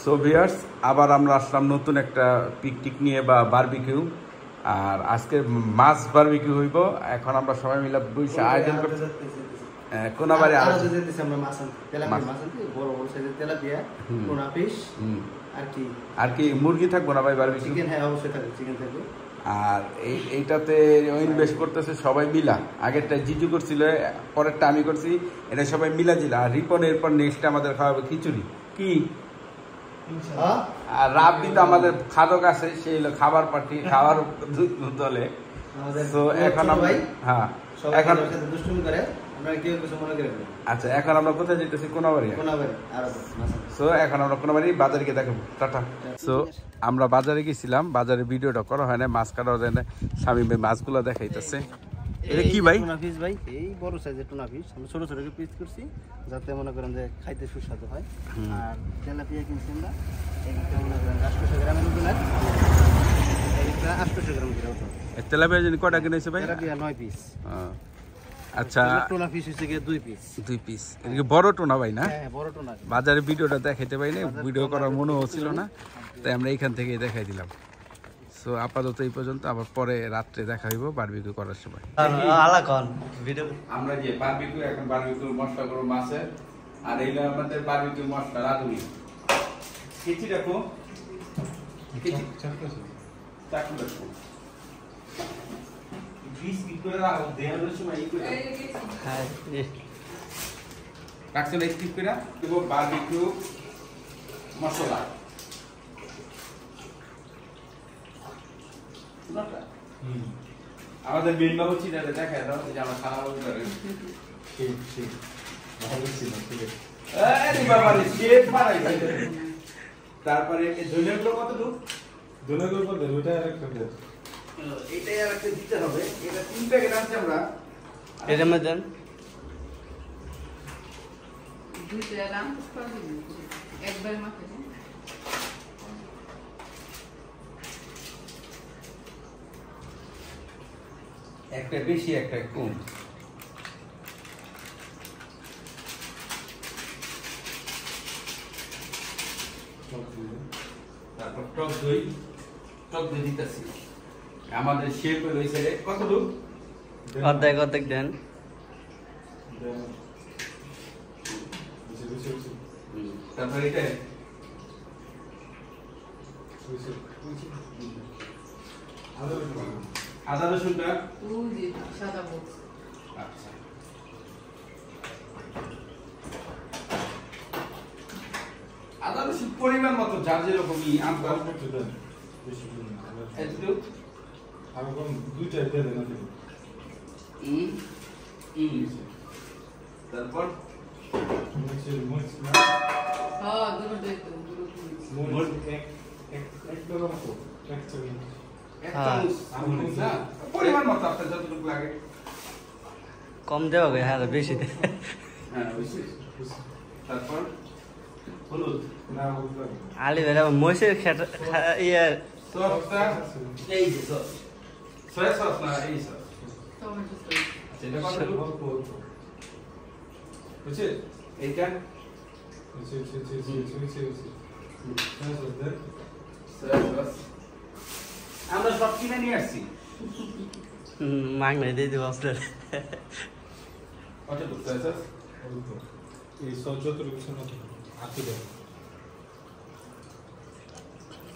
So viewers, আবার আমরা আসলাম নতুন একটা পিকনিক নিয়ে বা বারবিকিউ। আর আজকে মাছ বারবিকিউ হইব। এখন আমরা সবাই মিলে বসে আয়োজন করছি। কোনাবাড়ি আর কি মুরগি থাকবো না ভাই বারবিকিউ? হ্যাঁ অবশ্যই থাকবে, চিকেন থাকবে। আর এইটাতে ইনভেস্ট করতেছে সবাই মিলা। আগেরটা জিজু করছিল, পরেরটা আমি করছি। এটা সবাই মিলা জিলা। আর রিপন এরপর নেক্সট আমাদের খাওয়াবে খিচুড়ি। কি আর রাব্বি তো আমাদের খাদক আছে, সেই হলো খাবার পার্টি, খাওয়ার দলে। তো এখন আমরা এখন আচ্ছা, এখন আমরা কোথায় যেতেছি? কোনাবাড়ি। সো এখন আমরা কোনাবাড়ি বাজারে গিয়ে দেখাবো। টাটা। সো আমরা বাজারে গেছিলাম, বাজারে ভিডিওটা করা হয় না, মাছ কাটাও যায় না। স্বামী ভাই মাছগুলো দেখাইতেছে। এটা কি ভাই? টুনা ফিশ ভাই, এই বড় সাইজের টুনা ফিশ। আমরা ছোট ছোট পিস করছি যাতে মনে করেন যে খাইতে সুস্বাদু হয়। আর তেলাপিয়া কিনছি আমরা, এইটা মনে করেন 800 গ্রামের মতো না, এইটা 800 গ্রাম করে ওঠে। তেলাপিয়া জানি কয়টা কিনেছে ভাই? Tilapia 9 piece. আচ্ছা, টুনা ফিশ হচ্ছে গিয়ে 2 পিস। এটা বড় টুনা ভাই না? হ্যাঁ বড় টুনা। বাজারে ভিডিওটা দেখাইতে পাই না, ভিডিও করার মনেও ছিল না, তাই আমরা এইখান থেকেই দেখাই দিলাম। সো আপাতত এই পর্যন্ত, আবার পরে রাত্রে দেখা হইব বারবিকিউ করার সময়। আমরা যে বারবিকিউ, এখন বারবিকিউ মশলা করব মাছের। আর এইটা আমাদের বারবিকিউ মশলা রাঁধুনি। কেচি রাখো, চাকু রাখো, 20 মিনিট করে রাখো, দেওয়ার সময় এই করে হ্যাঁ রাখছেন। স্কিপ করে দেব বারবিকিউ মশলা। আমাদের মেন বাবু চিটাতে দেখায় দাও যে আমার খাওয়া হবে। ঠিক ঠিক ভালো ছিল। ঠিক আছে, আরে বাবা রে, শেফ বানাই ভাই। তারপরে এই ধনেগুলো কতটুকু? ধনেগুলো কত? ওটা আরেকটা দেন। এটাই আরেকটা দিতে হবে। এটা 3 প্যাকেট আছে আমরা। এর মধ্যে দেন 2 গ্রাম একবার মাখে। একটা বেশি একটা কম। তারপর টক দই দিতেছি। আমাদের শেপ রয়েছে কতটুকু? অর্ধেক দেন। তারপর এটা আদা রসুনটা সাদা বক্স। আচ্ছা, আদা রসুন পরিমাণ মতো, যার যেরকমই আনতে তারপর পরিমাণ মতো আপনার যতটুকু লাগে। কম দেওয়া হবে, হ্যাঁ বেশি দে। হ্যাঁ বেশি। তারপর হলুদ আলি বেলা মহিষের ইয়ে সসটা, এই যে সস, সয়া সস না এই সস। Tomato sauce. সেটা কত? বুঝছিস এইটা? আমরা সব কিনে নিয়ে আসছি। মাগনা দিয়ে দিব আসলে। কতটুকু সয়া সস? এই সস যতটুকু হাতে দেয়।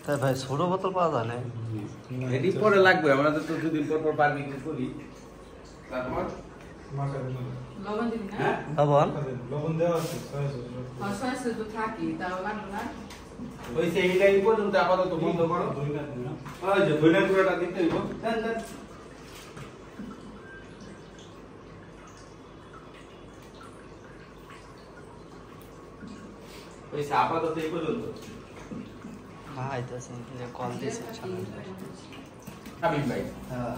তাই ভাই ছোট বোতল পাওয়া যায় না? এটি পরে লাগবে, আমাদের তো 2 দিন পর বারবিকিউ করি। তারপর লবণ দিবি না? হ্যাঁ লবণ দেওয়া আছে। সয়া সস তো থাকি, তাও লাগবে না। ওই সেই লাইন পর্যন্ত আপাতত বন্ধ করো। ওই যে ধনিয়া গুঁড়োটা দিতে হইব। দেন ওই আপাতত এই পর্যন্ত। ভাই তো যে কল দিয়েছে হাবিব ভাই,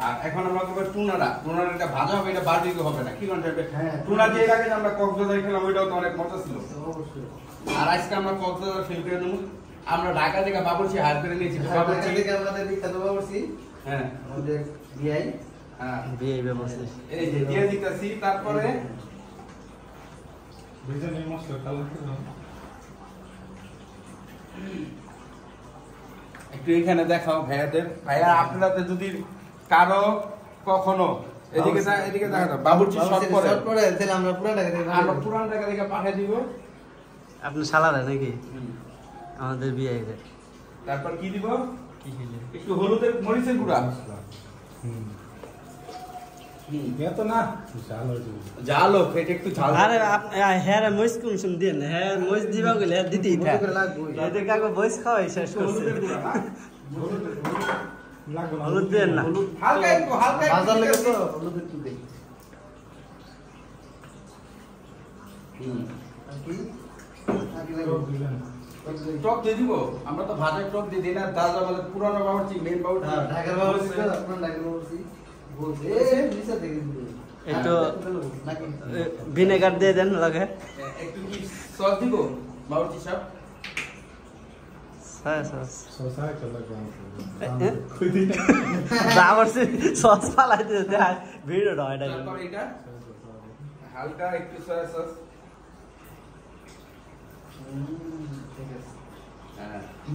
আর এখন আমরা করব টুনাটা ভাজা হবে, এটা বারবিকিউ হবে না। কি কোন টাইপের? হ্যাঁ, টুনা দিয়ে আগে আমরা কক্সবাজারে খেলাম, ওইটাও তো অনেক মজা ছিল। অবশ্যই। আর আজকে আমরা কক্সবাজার ফিল করে নেব। আমরা ঢাকা থেকে বাবুর্চি হায়ার করে নিয়েছি। বাবুর্চি থেকে আমাদের বিখ্যাত বাবুর্চি, হ্যাঁ আমাদের বিআই, হ্যাঁ বিআই ব্যবস্থা। এই যে দিয়ে দিতেছি। তারপরে বিরিয়ানি মশলা কালার একটু এখানে দেখাও ভাইয়াদের। ভাইয়া আপনারা যদি কারো কখনো এদিকে এদিকে দেখাও, বাবুর্চি শর্ট পরে তাহলে আমরা পুরান টাকা দেখে পাঠিয়ে দিব। আপনি শালারা নাকি আমাদের বিয়ে হয়ে তারপর কি দিব? একটু হলুদের মরিচের গুঁড়া। এত না ঝাল হয়ে যাবে। ঝাল হোক, এটা একটু ঝাল। আরে হ্যাঁ মরিচ কমসম দেন, হ্যাঁ মরিচ দিবা গেলে দিতেই থাকে এদের কাকে মরিচ খাওয়াই শেষ করছে। লাগবে না। হলুদ দেন না, হালকা একটু বাজার লেগে তো হলুদ একটু দেই। টক দিবেন। টক দিয়ে দিব। আমরা তো ভাজা টক দিয়ে দিই না, তাজা মানে পুরানো বাবুর্চি, মেন বাবুর্চি। ঢাকার বাবুর্চি তো আপনার ঢাকার বাবুর্চি বলছে নিচে থেকে একটু ভিনেগার দিয়ে দেন লাগে। একটু কি সস দিব বাবুর্চি সাহেব? হ্যাঁ সস শসা একটা লাগবে আমার। বাবুর্চি সস ফালাই দিয়ে দেয় ভিডিওটা হয় না। তারপর এটা হালকা একটু সয়া সস।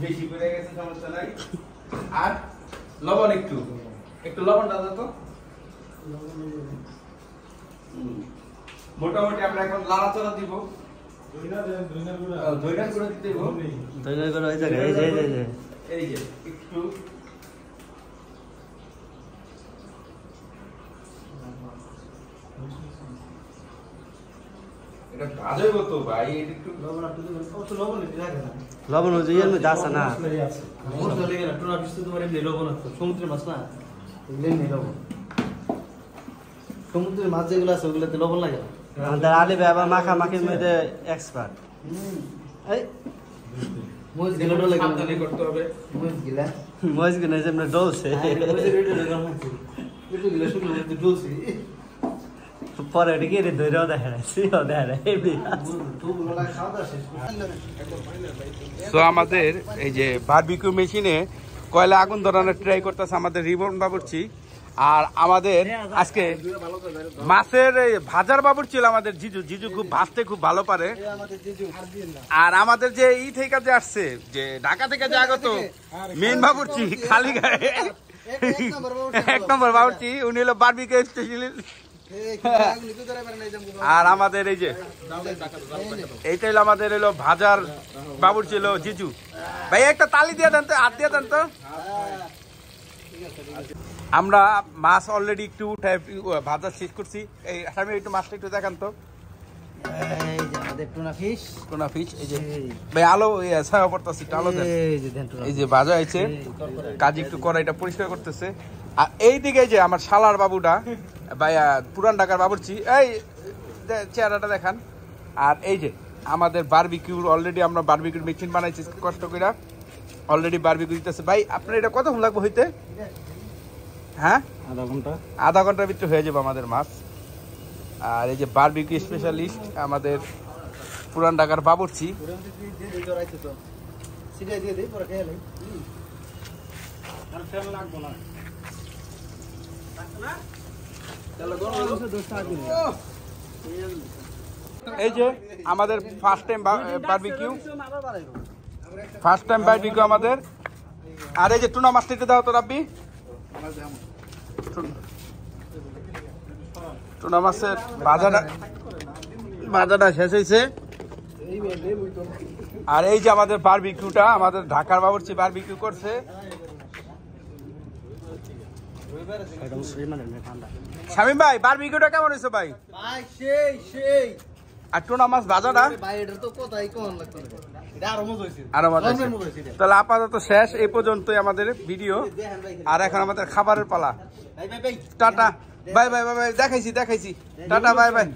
বেশি করে গেছে সমস্যা নাই। আর লবণ একটু লবণ দাও তো। মোটামুটি আমরা এখন লাড়াচাড়া দিব। ধইনা দেন, ধইনার গুঁড়া। ধইনার গুঁড়া দিতে হবে। ধইনার গুঁড়া ওই জায়গায়, এই যে এই যে একটু এটা ভাজই হতো ভাই, এটা একটু লবণ ওই যে এর মধ্যে আছে না, মশলাই আছে। মশলা লেগে না, টুনা ফিশ তো তোমার এমনি লবণ আছে, সমুদ্রের মাছ না এগুলো নেই লবণ। সমুদ্রের মাছ যেগুলো আছে ওগুলোতে লবণ লাগে না। আমাদের আলী বাবা মাখামাখির মধ্যে এক্সপার্ট। এই মরিচ গিলা ডলে সাবধানে করতে হবে। মরিচ গিলা যেমন ডলছে পরে এটা কি ধৈর্য দেখা যাচ্ছে তো আমাদের এই যে বারবিকিউ মেশিনে কয়লা আগুন ধরানোর ট্রাই করতেছে আমাদের রিবন বাবুর্চি। আর আমাদের আজকে মাছের এই ভাজার বাবুর্চি ছিল আমাদের জিজু খুব ভাজতে খুব ভালো পারে। আর আমাদের যে ই থেকে যে আসছে, যে ঢাকা থেকে যে আগত মেন বাবুর্চি খালি গায়ে এক নম্বর বাবুর্চি, উনি হলো বারবিকিউ স্পেশালিস্ট। আর আমাদের এই যে এইটা হলো আমাদের হলো ভাজার বাবুর্চি হলো জিজু ভাই। একটা তালি দিয়ে দেন তো, হাত দিয়ে দেন তো। আমরা মাছ অলরেডি একটু ভাজা শেষ করছি। এই আমি একটু মাছটা একটু দেখান তো। টুনা ফিশ এই যে ভাই আলো ছায়া পড়তেছে, একটু আলো দেন। এই যে ভাজা হয়েছে, কাজে একটু কড়াইটা পরিষ্কার করতেছে। আর এইদিকে যে আমার শালার বাবুটা ভাই পুরান ঢাকার বাবুর্চি, এই চেহারাটা দেখান। আর এই যে আমাদের বারবিকিউর অলরেডি আমরা বারবিকিউর মেশিন বানাইছি কষ্ট করে, অলরেডি বারবিকিউ দিতেছে। ভাই আপনার এটা কতক্ষণ লাগবে হইতে? হ্যাঁ আধা ঘন্টার ভিতরে হয়ে যাবে আমাদের মাছ। আর এই যে বারবিকিউ স্পেশালিস্ট আমাদের পুরান ঢাকার বাবুর্চি। এই যে আমাদের ফার্স্ট টাইম বারবিকিউ আমাদের। আর এই যে টুনা মাছটা দাও তো রাব্বি। টুনা মাছের ভাজাটা শেষ হয়েছে। আর এই যে আমাদের বারবিকিউটা আমাদের ঢাকার বাবুর্চি বারবিকিউ করছে। শামিম ভাই বারবিকিউটা কেমন হয়েছে ভাই? আর টুনা মাছ ভাজাটা আরো মজা হয়েছে। তাহলে আপাতত শেষ এই পর্যন্তই আমাদের ভিডিও। আর এখন আমাদের খাবারের পালা। Tata bye bye bye bye, দেখাইছি টাটা বাই বাই।